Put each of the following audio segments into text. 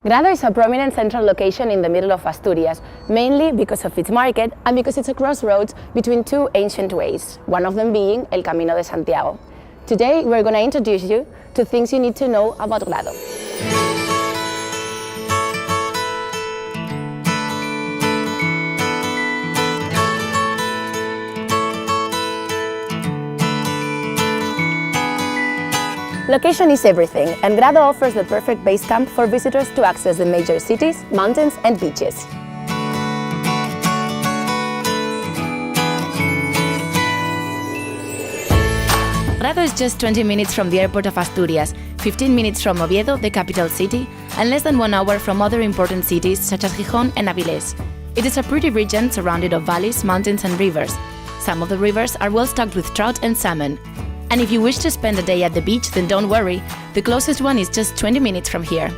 Grado is a prominent central location in the middle of Asturias, mainly because of its market and because it's a crossroads between two ancient ways, one of them being El Camino de Santiago. Today we're going to introduce you to things you need to know about Grado. Location is everything, and Grado offers the perfect base camp for visitors to access the major cities, mountains and beaches. Grado is just 20 minutes from the airport of Asturias, 15 minutes from Oviedo, the capital city, and less than 1 hour from other important cities such as Gijón and Avilés. It is a pretty region surrounded of valleys, mountains and rivers. Some of the rivers are well stocked with trout and salmon. And if you wish to spend a day at the beach, then don't worry, the closest one is just 20 minutes from here.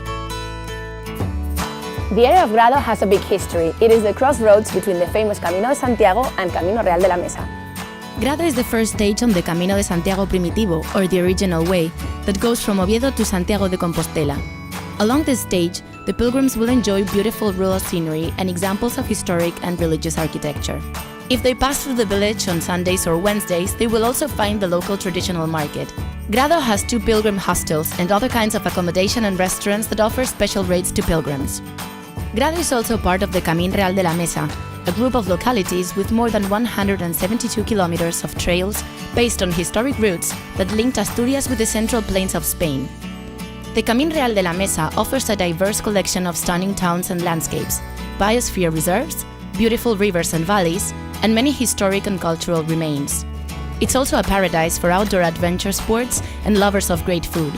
The area of Grado has a big history. It is the crossroads between the famous Camino de Santiago and Camino Real de la Mesa. Grado is the first stage on the Camino de Santiago Primitivo, or the original way, that goes from Oviedo to Santiago de Compostela. Along this stage, the pilgrims will enjoy beautiful rural scenery and examples of historic and religious architecture. If they pass through the village on Sundays or Wednesdays, they will also find the local traditional market. Grado has 2 pilgrim hostels and other kinds of accommodation and restaurants that offer special rates to pilgrims. Grado is also part of the Camino Real de la Mesa, a group of localities with more than 172 kilometers of trails based on historic routes that linked Asturias with the central plains of Spain. The Camino Real de la Mesa offers a diverse collection of stunning towns and landscapes, biosphere reserves, beautiful rivers and valleys, and many historic and cultural remains. It's also a paradise for outdoor adventure sports and lovers of great food.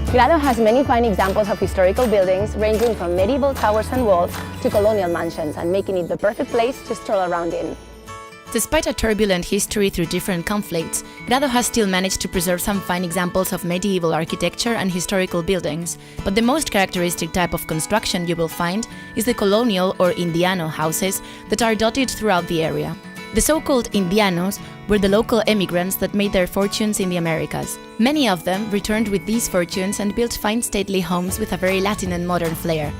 Grado has many fine examples of historical buildings ranging from medieval towers and walls to colonial mansions and making it the perfect place to stroll around in. Despite a turbulent history through different conflicts, Grado has still managed to preserve some fine examples of medieval architecture and historical buildings, but the most characteristic type of construction you will find is the colonial or Indiano houses that are dotted throughout the area. The so-called Indianos were the local emigrants that made their fortunes in the Americas. Many of them returned with these fortunes and built fine stately homes with a very Latin and modern flair.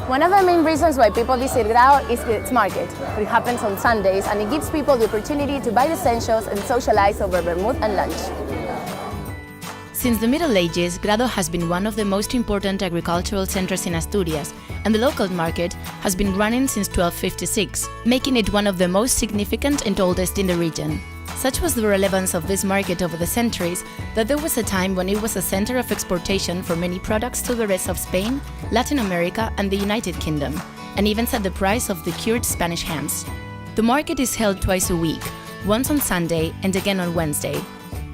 One of the main reasons why people visit Grado is its market. It happens on Sundays and it gives people the opportunity to buy essentials and socialize over vermouth and lunch. Since the Middle Ages, Grado has been one of the most important agricultural centers in Asturias, and the local market has been running since 1256, making it one of the most significant and oldest in the region. Such was the relevance of this market over the centuries that there was a time when it was a center of exportation for many products to the rest of Spain, Latin America and the United Kingdom, and even set the price of the cured Spanish hams. The market is held twice a week, once on Sunday and again on Wednesday.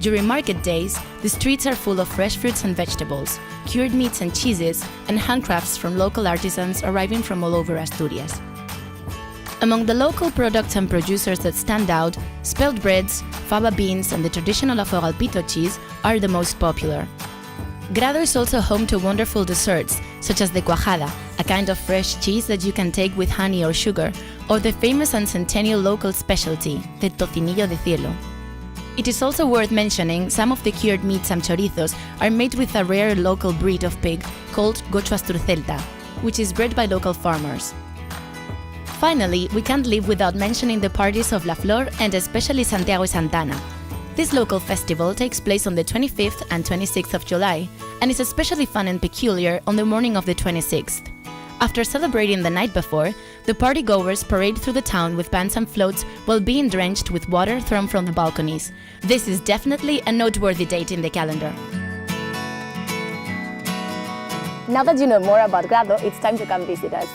During market days, the streets are full of fresh fruits and vegetables, cured meats and cheeses, and handcrafts from local artisans arriving from all over Asturias. Among the local products and producers that stand out, spelt breads, fava beans and the traditional afogalpito cheese are the most popular. Grado is also home to wonderful desserts, such as the cuajada, a kind of fresh cheese that you can take with honey or sugar, or the famous and centennial local specialty, the tocinillo de cielo. It is also worth mentioning some of the cured meats and chorizos are made with a rare local breed of pig called gocho asturcelta, which is bred by local farmers. Finally, we can't live without mentioning the parties of La Flor and especially Santiago y Santana. This local festival takes place on the 25th and 26th of July, and is especially fun and peculiar on the morning of the 26th. After celebrating the night before, the party-goers parade through the town with bands and floats while being drenched with water thrown from the balconies. This is definitely a noteworthy date in the calendar. Now that you know more about Grado, it's time to come visit us.